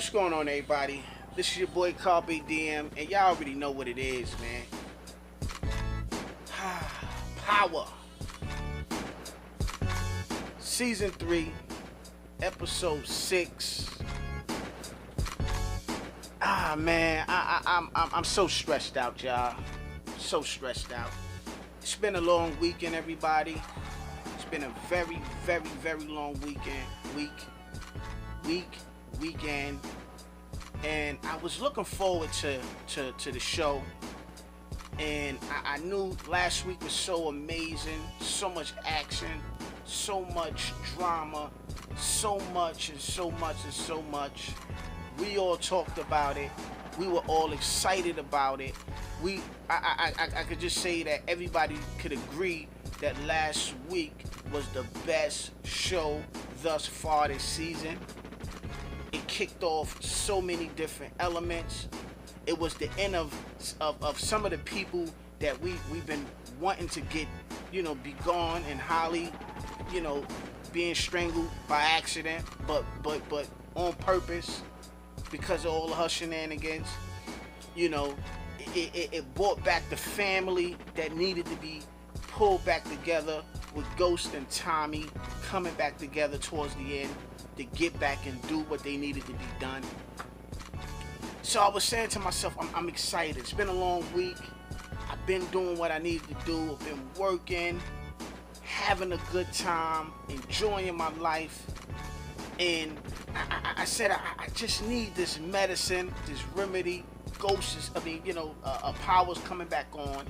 what's going on, everybody? This is your boy Carpe Diem, and y'all already know what it is, man. Power. Season 3, Episode 6. Man, I'm so stressed out, y'all. So stressed out. It's been a long weekend, everybody. It's been a very, very, very long weekend. Weekend. And I was looking forward to the show. And I knew last week was so amazing. So much action. So much drama. So much. We all talked about it. We were all excited about it. I could just say that everybody could agree that last week was the best show thus far this season. It kicked off so many different elements. It was the end of some of the people that we've been wanting to get, be gone, and Holly, being strangled by accident, but on purpose because of all her shenanigans. It brought back the family that needed to be pulled back together, with Ghost and Tommy coming back together towards the end to get back and do what they needed to be done. So I was saying to myself, I'm excited. It's been a long week. I've been doing what I needed to do. I've been working, having a good time, enjoying my life. And I said, I just need this medicine, this remedy. Power's coming back on.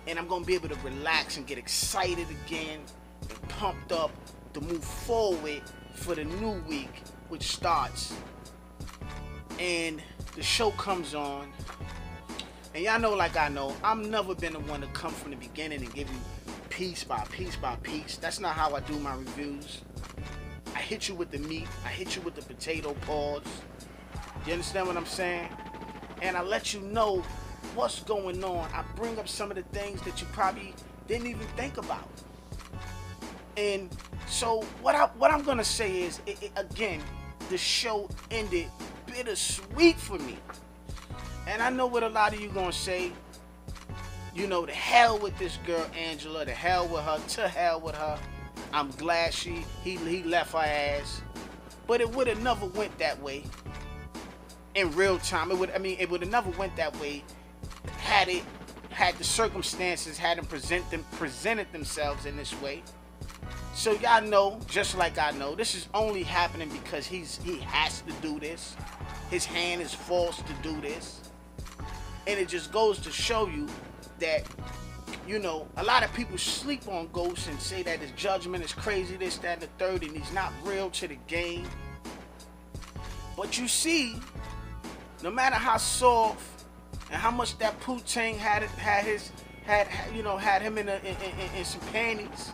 And I'm going to be able to relax and get excited again and pumped up to move forward for the new week, which starts. And the show comes on. And y'all know, like I know, I've never been the one to come from the beginning and give you piece by piece by piece. That's not how I do my reviews. I hit you with the meat. I hit you with the potato paws. You understand what I'm saying? And I let you know what's going on. I bring up some of the things that you probably didn't even think about. And so what I'm gonna say is, again, the show ended bittersweet for me. And I know what a lot of you gonna say. The hell with this girl Angela, the hell with her, to hell with her. I'm glad he left her ass. But it would have never went that way in real time. It would have never went that way had the circumstances hadn't presented themselves in this way. So y'all know, just like I know, this is only happening because he has to do this. His hand is forced to do this. And it just goes to show you that, a lot of people sleep on Ghost and say that his judgment is crazy, this, that, and the third, and he's not real to the game. But you see, no matter how soft and how much that Poontang had him in some panties,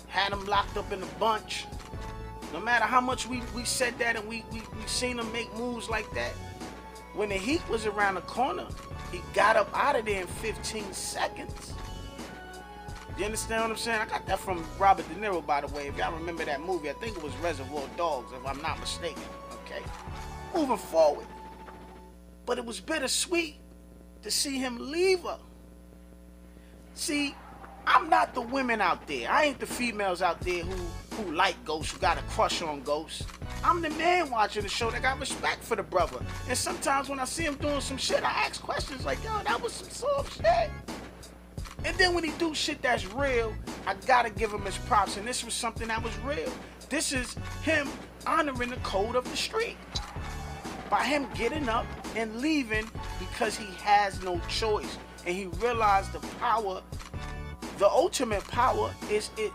had him locked up in a bunch. No matter how much we said that and we seen him make moves like that, when the heat was around the corner, he got up out of there in 15 seconds. You understand what I'm saying? I got that from Robert De Niro, by the way. If y'all remember that movie, I think it was Reservoir Dogs, if I'm not mistaken. Okay, moving forward. But it was bittersweet to see him leave her. See, I'm not the women out there. I ain't the females out there who like Ghost, who got a crush on Ghost. I'm the man watching the show that got respect for the brother. And sometimes when I see him doing some shit, I ask questions like, yo, that was some soft shit. And then when he do shit that's real, I gotta give him his props. And this was something that was real. This is him honoring the code of the street. By him getting up and leaving because he has no choice. And he realized the power, the ultimate power is here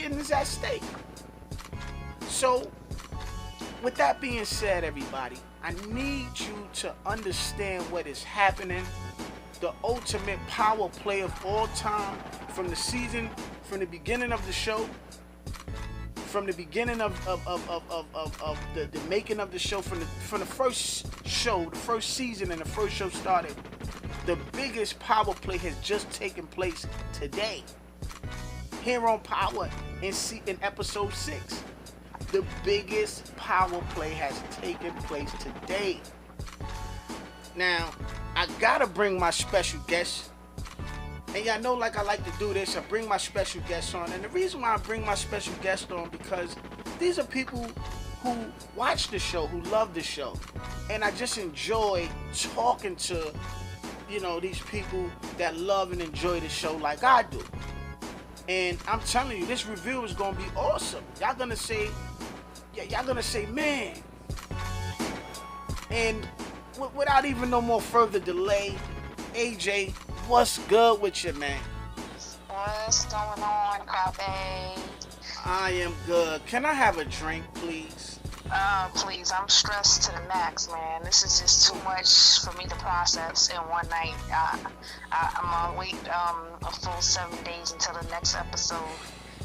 and is at stake. So, with that being said, everybody, I need you to understand what is happening. The ultimate power play of all time, from the beginning of the show, from the beginning of the making of the show, from the first show, the first season, and the first show started. The biggest power play has just taken place today, here on Power in episode 6. the biggest power play has taken place today. Now, I gotta bring my special guest. And y'all know, like I like to do this, I bring my special guests on. And the reason why I bring my special guest on, because these are people who watch the show, who love the show. And I just enjoy talking to, these people that love and enjoy the show like I do. And I'm telling you, this review is gonna be awesome. Y'all gonna say, man. And without even no more further delay, AJ, what's good with you, man? What's going on, Coffee? I am good. Can I have a drink, please? Please, I'm stressed to the max, man. This is just too much for me to process in one night. I'm gonna wait a full 7 days until the next episode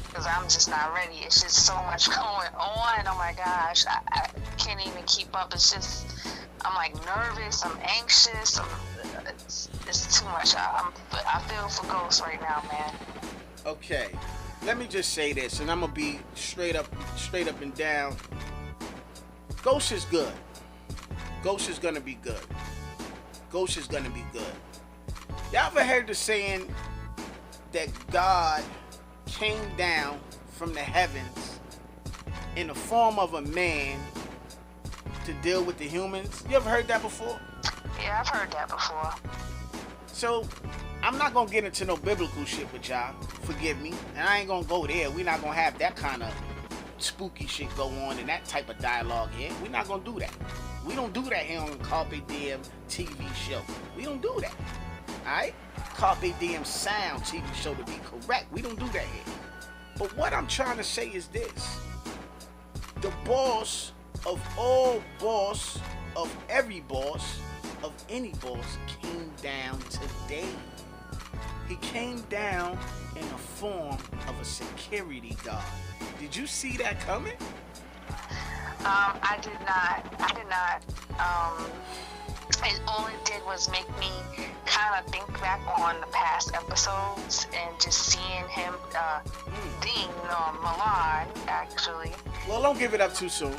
because I'm just not ready. It's just so much going on. Oh my gosh, I can't even keep up. It's just, I'm like nervous. I'm anxious. It's too much. I feel for Ghost right now, man. Okay, let me just say this, and I'm gonna be straight up and down. Ghost is good. Ghost is gonna be good. Ghost is gonna be good. Y'all ever heard the saying that God came down from the heavens in the form of a man to deal with the humans? You ever heard that before? Yeah, I've heard that before. So, I'm not gonna get into no biblical shit with y'all. Forgive me. And I ain't gonna go there. We're not gonna have that kind of spooky shit go on and that type of dialogue here. We're not gonna do that. We don't do that here on Carpe Diem TV show. We don't do that. Alright? Carpe Diem Sound TV show to be correct. We don't do that here. But what I'm trying to say is this. The boss of all boss, of every boss, of any boss, came down today. He came down in the form of a security guard. Did you see that coming? I did not. All it did was make me kind of think back on the past episodes and just seeing him, Dean Milan, actually. Well, don't give it up too soon.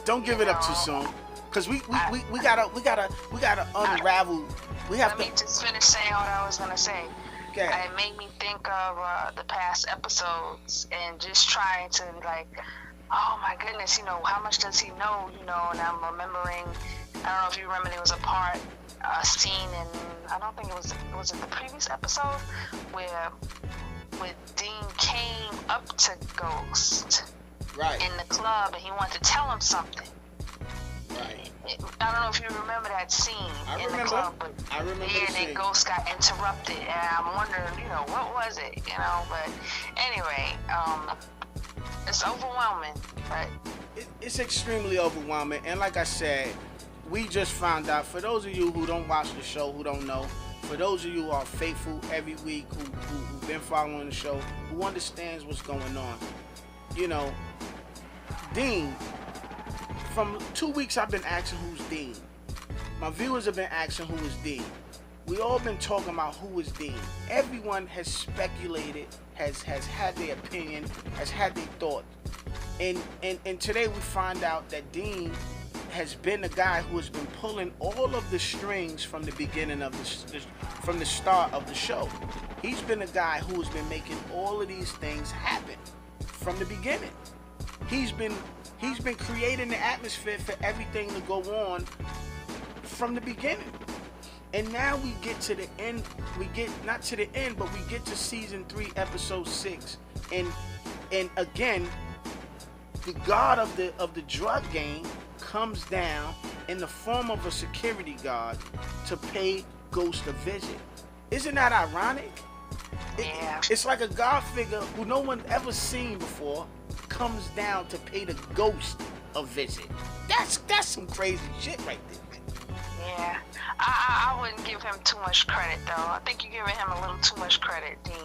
Don't give it up too soon, cause we gotta unravel. Let me just finish saying what I was gonna say. Okay. It made me think of the past episodes and just trying to oh my goodness, how much does he know, and I'm remembering, I don't know if you remember, there was a scene in, I don't think was it the previous episode, where Dean came up to Ghost right in the club and he wanted to tell him something. Right. I don't know if you remember that scene the club, but I remember yeah, then Ghost got interrupted, and I'm wondering, what was it, but anyway, it's overwhelming, but it's extremely overwhelming, and like I said, we just found out, for those of you who don't watch the show, who don't know, for those of you who are faithful every week, who've been following the show, who understands what's going on, Dean, from 2 weeks I've been asking who's Dean. My viewers have been asking who is Dean. We all been talking about who is Dean. Everyone has speculated, has had their opinion, has had their thought. And today we find out that Dean has been the guy who has been pulling all of the strings from the beginning of from the start of the show. He's been the guy who has been making all of these things happen from the beginning. He's been creating the atmosphere for everything to go on from the beginning. And now we get to the end. We get not to the end, but we get to season 3, episode 6. And again, the god of the drug game comes down in the form of a security guard to pay Ghost a visit. Isn't that ironic? Yeah. It's like a god figure who no one ever seen before comes down to pay the Ghost a visit. That's some crazy shit right there. Yeah, I wouldn't give him too much credit, though. I think you're giving him a little too much credit, Dean.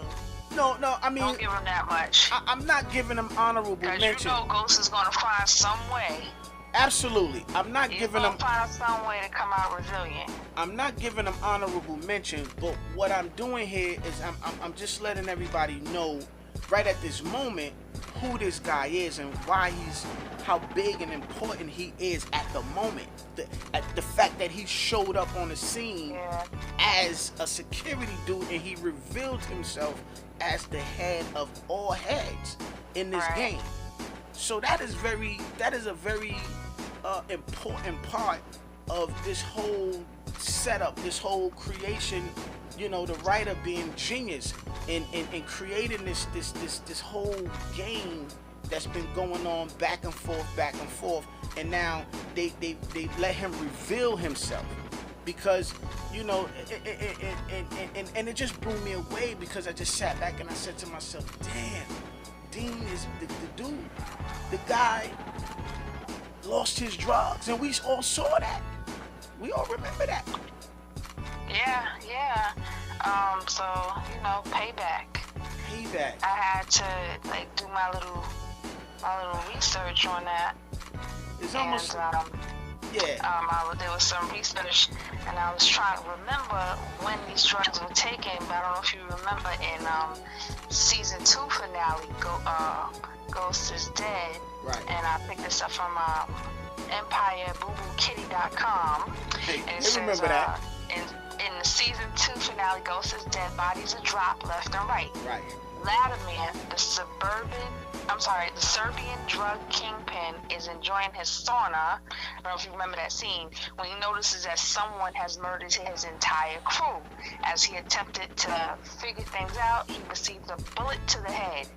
No, I mean... Don't give him that much. I'm not giving him honorable mention. Because Ghost is going to find some way. Absolutely. I'm not giving him... He's going to find some way to come out resilient. I'm not giving him honorable mention, but what I'm doing here is I'm just letting everybody know right at this moment who this guy is and why how big and important he is at the moment. The fact that he showed up on the scene as a security dude and he revealed himself as the head of all heads in this game. So that is a very important part of this whole setup, this whole creation. You know, the writer being genius in creating this whole game that's been going on back and forth, and now they let him reveal himself, because you know, and it just blew me away, because I just sat back and I said to myself, damn, Dean is the dude. The guy lost his drugs, and we all saw that. We all remember that. Yeah. So, you know, payback. I had to like do my little research on that. It's almost there was some research, and I was trying to remember when these drugs were taken, but I don't know if you remember in season 2 finale, Ghost is Dead. Right. And I picked this up from EmpireBooBooKitty.com. Hey, and it says, remember that. In the season 2 finale, Ghost is Dead, bodies are dropped left and right. Right. Vladimir, the Serbian drug kingpin, is enjoying his sauna. I don't know if you remember that scene, when he notices that someone has murdered his entire crew. As he attempted to figure things out, he received a bullet to the head.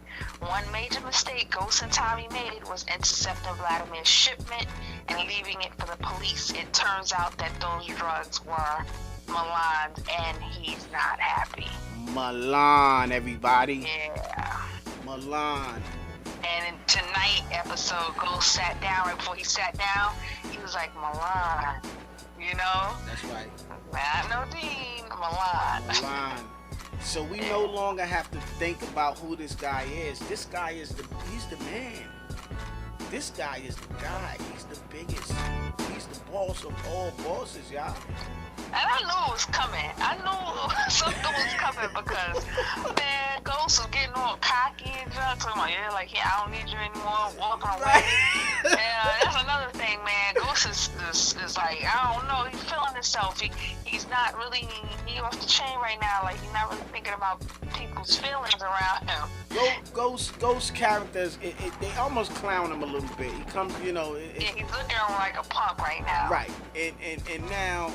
One major mistake Ghost and Tommy made was intercepting Vladimir's shipment and leaving it for the police. It turns out that those drugs were Milan's, and he's not happy. Milan, everybody. Yeah. Milan. And in tonight episode, Ghost sat down. Right before he sat down, he was like, Milan, you know? That's right. Not no Dean, Milan. So we no longer have to think about who this guy is. This guy he's the man. This guy is the guy. He's the biggest. He's the boss of all bosses, y'all. And I knew it was coming. I knew something was coming, because, man, Ghost was getting all cocky and drunk. So I'm like, I don't need you anymore. Walking away. Yeah, that's another thing, man. Ghost is like, I don't know. He's feeling himself. He's not really, he off the chain right now. Like, he's not really thinking about people's feelings around him. Ghost characters, they almost clown him a little bit. He comes, you know. He's looking like a punk right now. Right. And now,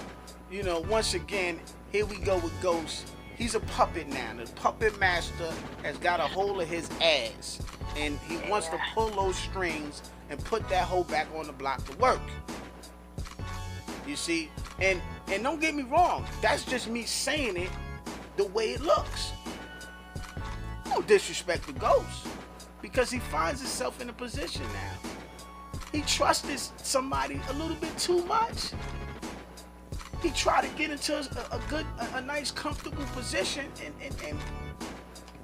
you know, once again, here we go with Ghost. He's a puppet now. The puppet master has got a hold of his ass, and he wants to pull those strings and put that hoe back on the block to work. You see? And don't get me wrong, that's just me saying it the way it looks. No disrespect to Ghost, because he finds himself in a position now. He trusted somebody a little bit too much. He tried to get into a nice, comfortable position, and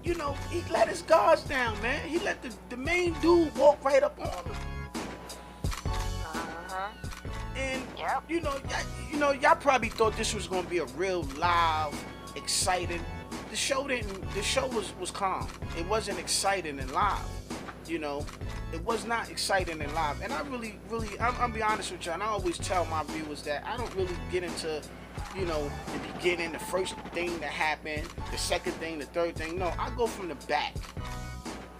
you know, he let his guards down, man. He let the main dude walk right up on him. And you know, y'all probably thought this was gonna be a real live, exciting. The show was calm. It wasn't exciting and live. You know, it was not exciting and live. And I really, I'm be honest with you, and I always tell my viewers that I don't really get into, you know, the beginning, the first thing that happened, the second thing, the third thing. No, I go from the back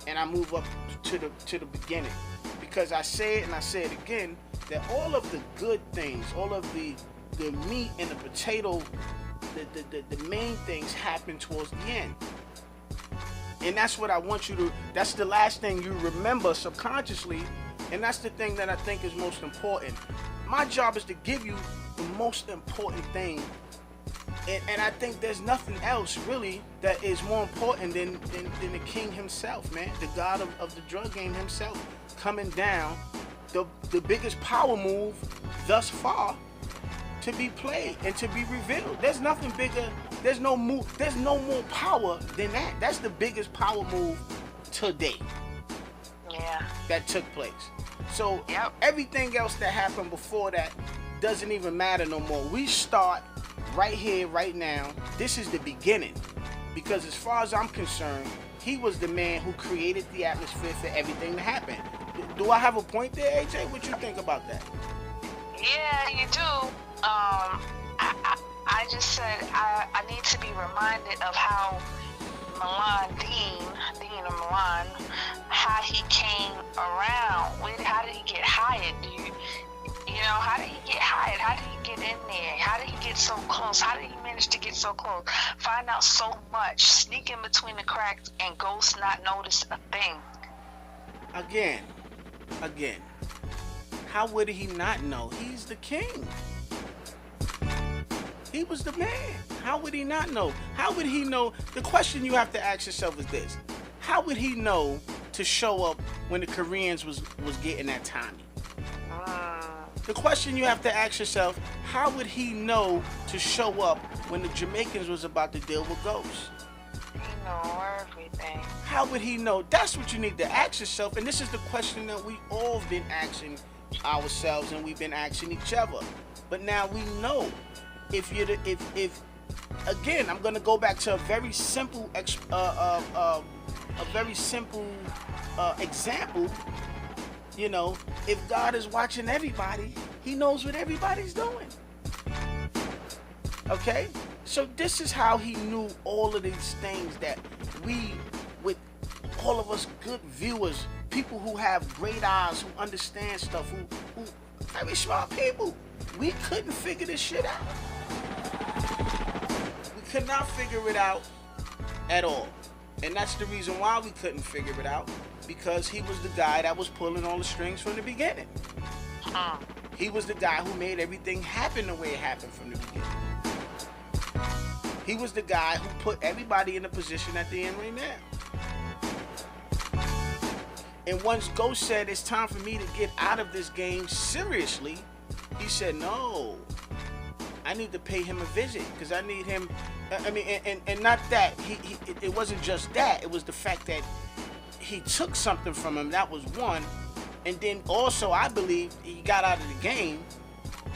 and I move up to the beginning, because I say it and I say it again, that all of the good things, all of the meat and the potato, the main things happen towards the end. And that's what I want you to, that's the last thing you remember subconsciously, and that's the thing that I think is most important. My job is to give you the most important thing, and I think there's nothing else really that is more important than the king himself, man, the god of the drug game himself, coming down, the biggest power move thus far to be played and to be revealed. There's nothing bigger. There's no more power than that. That's the biggest power move today. Yeah. That took place. So everything else that happened before that doesn't even matter no more. We start right here, right now. This is the beginning. Because as far as I'm concerned, he was the man who created the atmosphere for everything to happen. Do I have a point there, AJ? What you think about that? Yeah, you do. I just said I need to be reminded of how Dean of Milan, how he came around. How did he get hired? How did he get hired? How did he get in there? How did he get so close? How did he manage to get so close? Find out so much, sneak in between the cracks, and Ghost not notice a thing. Again, how would he not know? He's the king. He was the man. How would he not know? How would he know? The question you have to ask yourself is this: how would he know to show up when the Koreans was getting at Tommy? The question you have to ask yourself: how would he know to show up when the Jamaicans was about to deal with ghosts? He know everything. How would he know? That's what you need to ask yourself, and this is the question that we all been asking ourselves, and we've been asking each other. But now we know. If again, I'm gonna go back to a very simple example. If God is watching everybody, He knows what everybody's doing. Okay, so this is how He knew all of these things that we, with all of us good viewers, people who have great eyes, who understand stuff, who very smart people, we couldn't figure this shit out. We could not figure it out at all. And that's the reason why we couldn't figure it out, because he was the guy that was pulling all the strings from the beginning. He was the guy who made everything happen the way it happened from the beginning. He was the guy who put everybody in the position that they're in right now. And once Ghost said, it's time for me to get out of this game seriously, he said, no, I need to pay him a visit, because I need him. And not that it wasn't just that. It was the fact that he took something from him. That was one. And then also, I believe he got out of the game,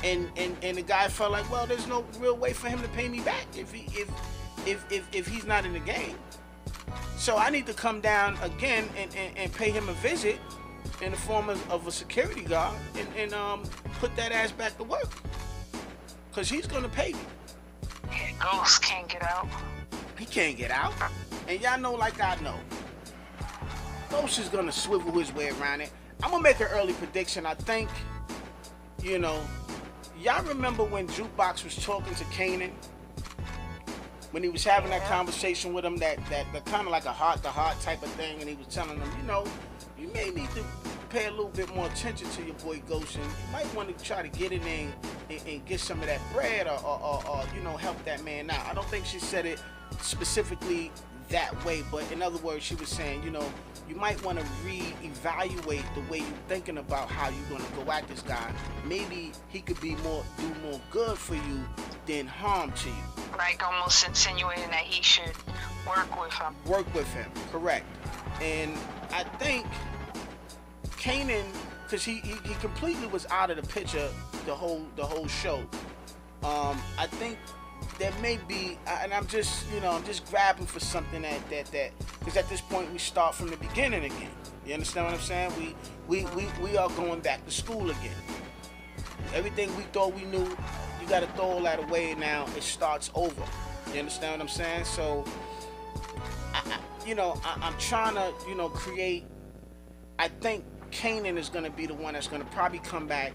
and the guy felt like, well, there's no real way for him to pay me back if he's not in the game. So I need to come down again and pay him a visit in the form of a security guard and put that ass back to work, because he's gonna pay me. Yeah, Ghost can't get out. He can't get out. And y'all know, like I know, Ghost is gonna swivel his way around it. I'm gonna make an early prediction. I think, y'all remember when Jukebox was talking to Kanan? When he was having that conversation with him, that kind of like a heart-to-heart type of thing, and he was telling him, you may need to pay a little bit more attention to your boy Ghost, and you might want to try to get in there and get some of that bread or help that man out. I don't think she said it specifically that way, but in other words, she was saying, you might want to reevaluate the way you're thinking about how you're going to go at this guy. Maybe he could do more good for you than harm to you. Like almost insinuating that he should work with him. Work with him, correct. And I think Kanan, because he completely was out of the picture the whole show. I think there may be, and I'm just grabbing for something that because at this point we start from the beginning again. You understand what I'm saying? We are going back to school again. Everything we thought we knew, you got to throw all that away now. It starts over. You understand what I'm saying? So, I'm trying to, create. I think Kanan is going to be the one that's going to probably come back,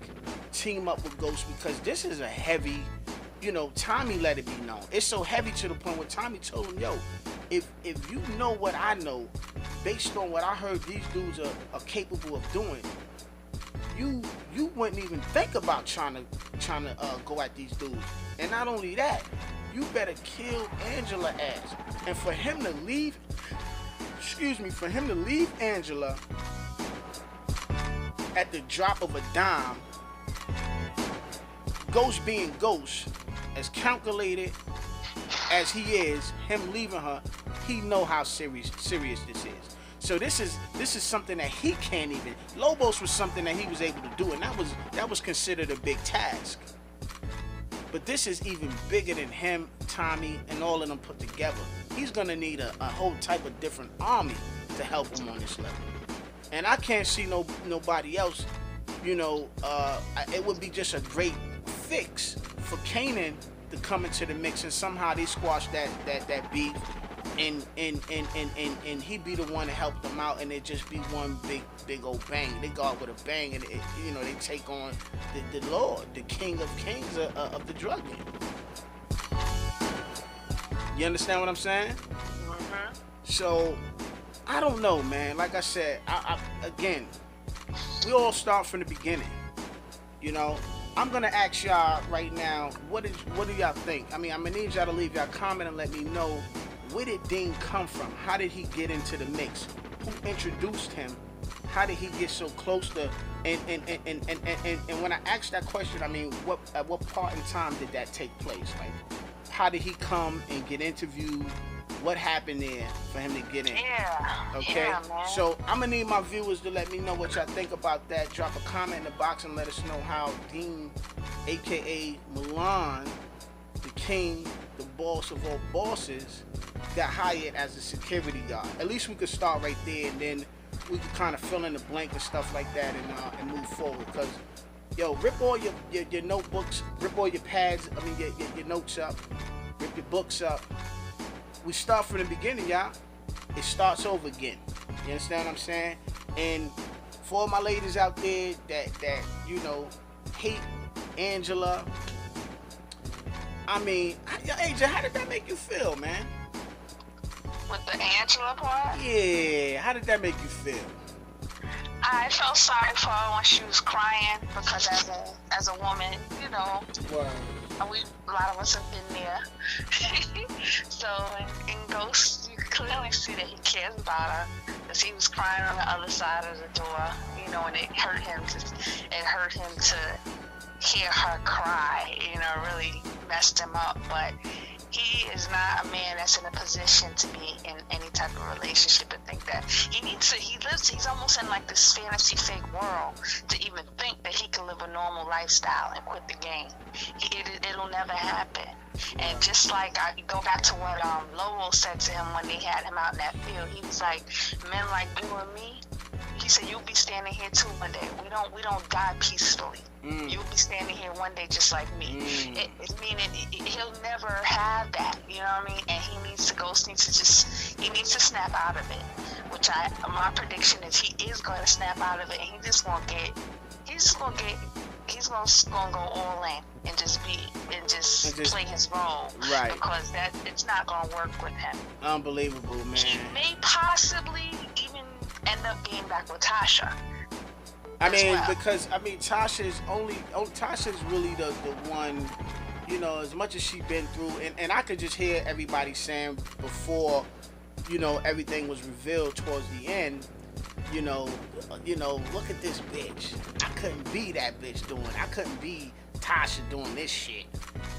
team up with Ghost, because this is a heavy. Tommy let it be known. It's so heavy to the point where Tommy told him, yo, if you know what I know, based on what I heard these dudes are capable of doing, you wouldn't even think about trying to go at these dudes. And not only that, you better kill Angela ass. And for him to leave Angela at the drop of a dime, Ghost being Ghost, as calculated as he is, him leaving her, he know how serious this is. So this is something that he can't even. Lobos was something that he was able to do, and that was considered a big task. But this is even bigger than him, Tommy, and all of them put together. He's gonna need a whole type of different army to help him on this level. And I can't see nobody else. It would be just a great fix for Kanan to come into the mix, and somehow they squash that beef, and he'd be the one to help them out, and it just be one big old bang. They go out with a bang, and they take on the Lord, the King of Kings of the drug game. You understand what I'm saying? Mm-hmm. So I don't know, man. Like I said, again, we all start from the beginning. I'm gonna ask y'all right now, what do y'all think? I mean, I'm gonna need y'all to leave y'all comment and let me know, where did Dean come from? How did he get into the mix? Who introduced him? How did he get so close to? And when I asked that question, I mean, at what part in time did that take place? Like, how did he come and get interviewed? What happened there for him to get in? Yeah. Okay. Yeah, man. So I'm gonna need my viewers to let me know what y'all think about that. Drop a comment in the box and let us know how Dean, AKA Milan, the king, the boss of all bosses, got hired as a security guard. At least we could start right there, and then we could kind of fill in the blank and stuff like that, and move forward. Cause rip all your notebooks, rip all your pads. I mean your notes up, rip your books up. We start from the beginning, y'all. It starts over again. You understand what I'm saying? And for all my ladies out there that hate Angela, I mean, AJ, how did that make you feel, man? With the Angela part? Yeah, how did that make you feel? I felt sorry for her when she was crying, because as a woman, Wow. a lot of us have been there. So in Ghost, you can clearly see that he cares about her, because he was crying on the other side of the door, and it hurt him to hear her cry. Really messed him up. But he is not a man that's in a position to be in any type of relationship and think that he's almost in like this fantasy fake world to even think that he can live a normal lifestyle and quit the game. It'll never happen. And just like I go back to what Lowell said to him when they had him out in that field, he was like, men like you and me, he said, you'll be standing here too one day. We don't die peacefully. You'll be standing here one day just like me. Meaning he'll never have that, you know what I mean? And Ghost needs to snap out of it. Which my prediction is he is going to snap out of it, and he's gonna go all in and just play his role. Right. Because it's not gonna work with him. Unbelievable, man. He may possibly even end up being back with Tasha. Because Tasha's really the one, as much as she's been through, and I could just hear everybody saying before, everything was revealed towards the end, look at this bitch. I couldn't be that bitch I couldn't be Tasha doing this shit,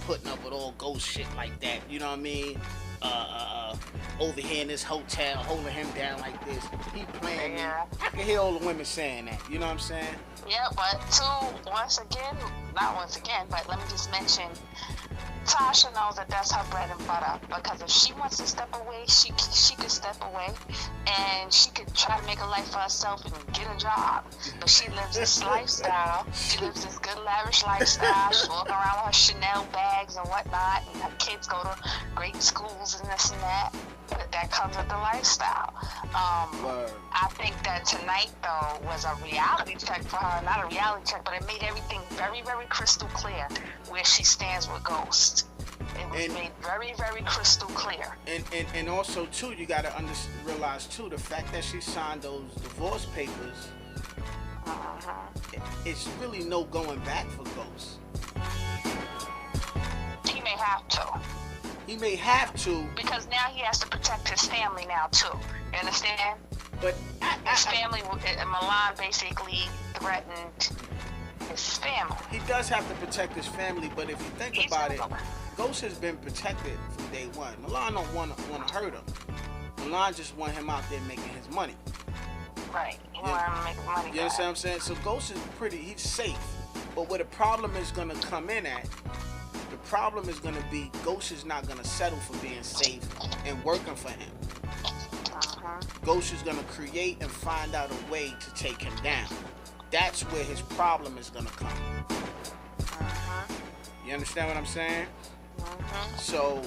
putting up with all ghost shit like that, you know what I mean? Over here in this hotel, holding him down like this. He playing me. I can hear all the women saying that, you know what I'm saying? Yeah, but not once again, but let me just mention, Tasha knows that that's her bread and butter, because if she wants to step away, she could step away, and she could try to make a life for herself and get a job. But she lives this lifestyle. She lives this good lavish lifestyle. She's walking around with her Chanel bags and whatnot, and her kids go to great schools and this and that. But that comes with the lifestyle. I think that tonight, though, was a reality check for her. Not a reality check, but it made everything very, very crystal clear where she stands with Ghost. It was made very, very crystal clear. And also, too, you got to realize, too, the fact that she signed those divorce papers, it's really no going back for Ghost. He may have to. He may have to. Because now he has to protect his family now, too. You understand? But his family, Milan basically threatened his family. He does have to protect his family, but if you think about it, Ghost has been protected from day one. Milan don't want to hurt him. Milan just want him out there making his money. Right. He want him to make money. You understand what I'm saying? So Ghost is he's safe. But where the problem is going to come in at The problem is gonna be Ghost is not gonna settle for being safe and working for him. Ghost is gonna create and find out a way to take him down. That's where his problem is gonna come. You understand what I'm saying? So,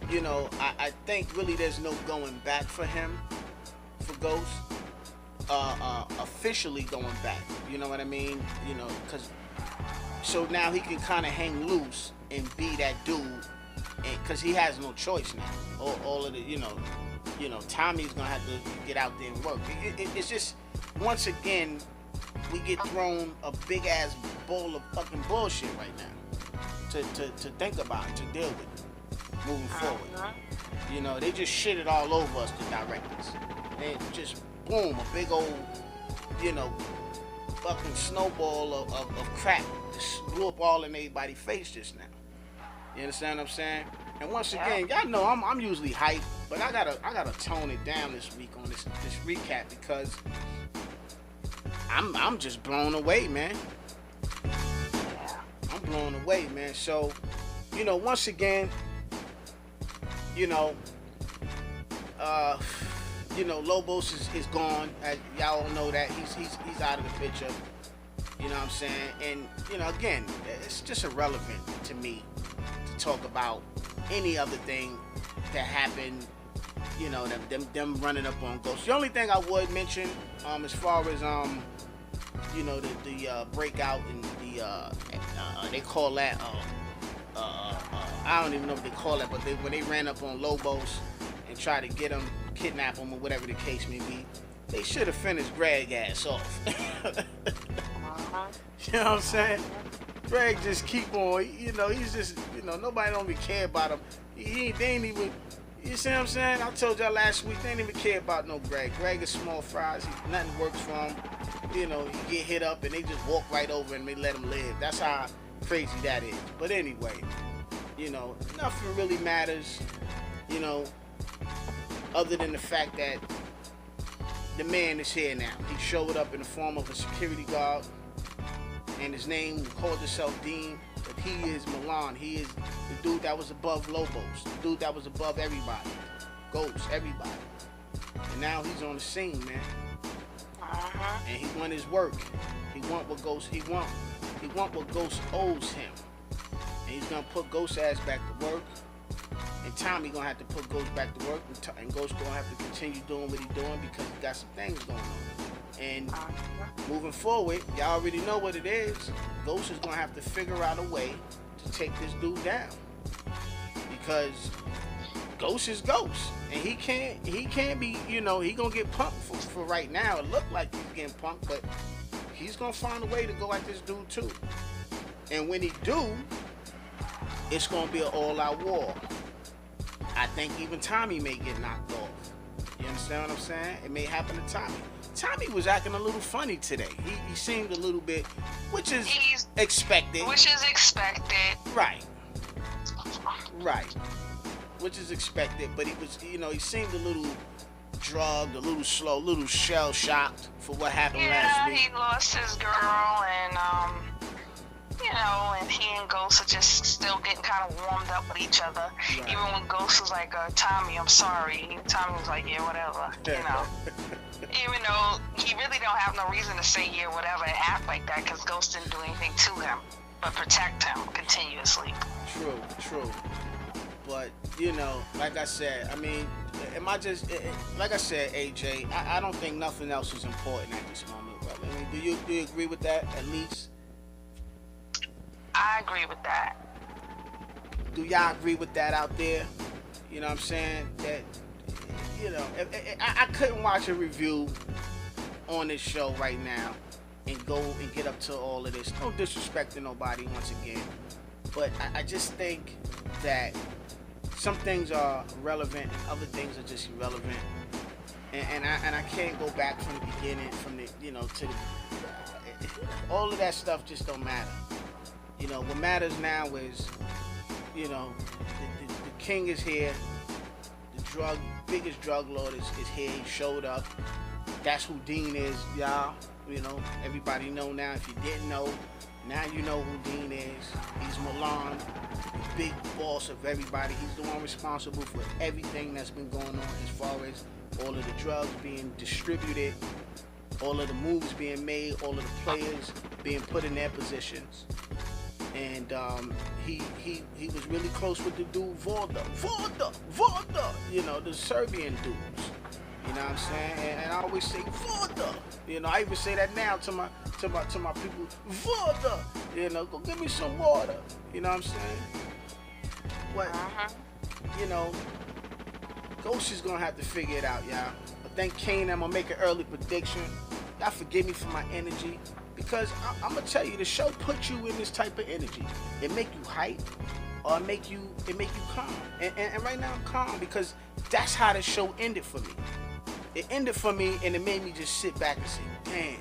you know, I think really there's no going back for him, for Ghost. Officially going back. You know what I mean? You know, so now he can kind of hang loose and be that dude, because he has no choice now. All of the, you know, Tommy's gonna have to get out there and work. It's just, once again, we get thrown a big ass bowl of fucking bullshit right now to think about and to deal with moving forward. You know, they just shit it all over us, the directors. They just boom, a big old, you know, fucking snowball of crap just blew up all in everybody's face just now. You understand what I'm saying? And once again, y'all know I'm usually hyped, but I gotta tone it down this week on this recap, because I'm just blown away, man. I'm blown away, man. So, you know, once again, you know, Lobos is gone. Y'all all know that he's out of the picture. You know what I'm saying? And you know, again, it's just irrelevant to me to talk about any other thing that happened. You know, them running up on Ghost. The only thing I would mention, as far as you know, the breakout and the they call that I don't even know what they call it, but when they ran up on Lobos and tried to get him, kidnap him, or whatever the case may be, they should have finished Greg ass off. You know what I'm saying? Greg just keep on, you know, he's just, you know, nobody don't even care about him. They ain't even, you see what I'm saying? I told y'all last week, they ain't even care about no Greg. Greg is small fries, nothing works for him. You know, he get hit up and they just walk right over and they let him live. That's how crazy that is. But anyway, you know, nothing really matters, you know, other than the fact that the man is here now. He showed up in the form of a security guard, and his name called himself Dean, but he is Milan. He is the dude that was above Lobos, the dude that was above everybody, Ghost, everybody. And now he's on the scene, man. And he want his work. He want what Ghost what Ghost owes him. And he's gonna put Ghost ass back to work. And Tommy gonna have to put Ghost back to work, and Ghost gonna have to continue doing what he's doing, because he got some things going on. And moving forward, y'all already know what it is. Ghost is gonna have to figure out a way to take this dude down, because Ghost is Ghost, and he can't be, you know, he gonna get punked for right now. It look like he's getting punked, but he's gonna find a way to go at this dude too. And when he do, it's gonna be an all-out war. I think even Tommy may get knocked off. You understand what I'm saying? It may happen to Tommy. Tommy was acting a little funny today. He seemed a little bit, which is expected. Right. Which is expected, but he was, you know, he seemed a little drugged, a little slow, a little shell-shocked for what happened last week. Yeah, he lost his girl, and you know, and he and Ghost are just still getting kind of warmed up with each other. Right. Even when Ghost was like, Tommy, I'm sorry. Tommy was like, yeah, whatever, you know. Even though he really don't have no reason to say yeah, whatever, and act like that, because Ghost didn't do anything to him, but protect him continuously. True. But, you know, like I said, I mean, like I said, AJ, I don't think nothing else is important at this moment, brother. I mean, do you agree with that, at least? I agree with that. Do y'all agree with that out there? You know what I'm saying? That, you know, I couldn't watch a review on this show right now and go and get up to all of this. No disrespect to nobody once again. But I just think that some things are relevant and other things are just irrelevant. And I can't go back from the beginning, from the, you know, to the, all of that stuff just don't matter. You know, what matters now is, you know, the king is here. The biggest drug lord is here. He showed up. That's who Dean is, y'all. You know, everybody know now. If you didn't know, now you know who Dean is. He's Milan, the big boss of everybody. He's the one responsible for everything that's been going on as far as all of the drugs being distributed, all of the moves being made, all of the players being put in their positions. And he was really close with the dude Vorda, you know, the Serbian dudes. You know what I'm saying? And I always say Vorda. You know, I even say that now to my people, Vorda. You know, go give me some water. You know what I'm saying? But you know, Ghost is gonna have to figure it out, y'all. I think Kane, I'm gonna make an early prediction. Y'all forgive me for my energy. Because I'm gonna tell you, the show puts you in this type of energy. It make you hype, or it make you calm. And right now I'm calm because that's how the show ended for me. It ended for me, and it made me just sit back and say, "Damn,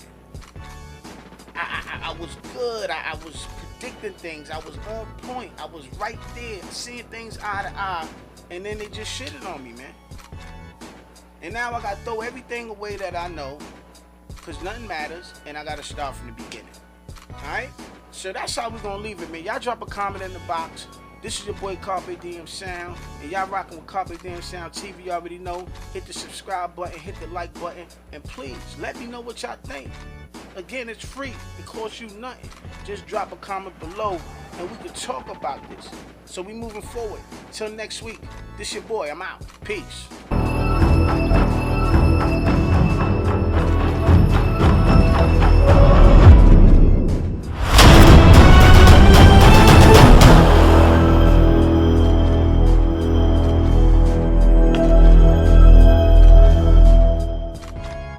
I was good. I was predicting things. I was on point. I was right there, seeing things eye to eye." And then they just shitted on me, man. And now I gotta throw everything away that I know. Because nothing matters, and I gotta start from the beginning. Alright? So that's how we're gonna leave it, man. Y'all drop a comment in the box. This is your boy Carpe Diem Sound, and y'all rocking with Carpe Diem Sound TV. You already know. Hit the subscribe button, hit the like button, and please let me know what y'all think. Again, it's free. It costs you nothing. Just drop a comment below, and we can talk about this. So we moving forward. Till next week. This your boy. I'm out. Peace.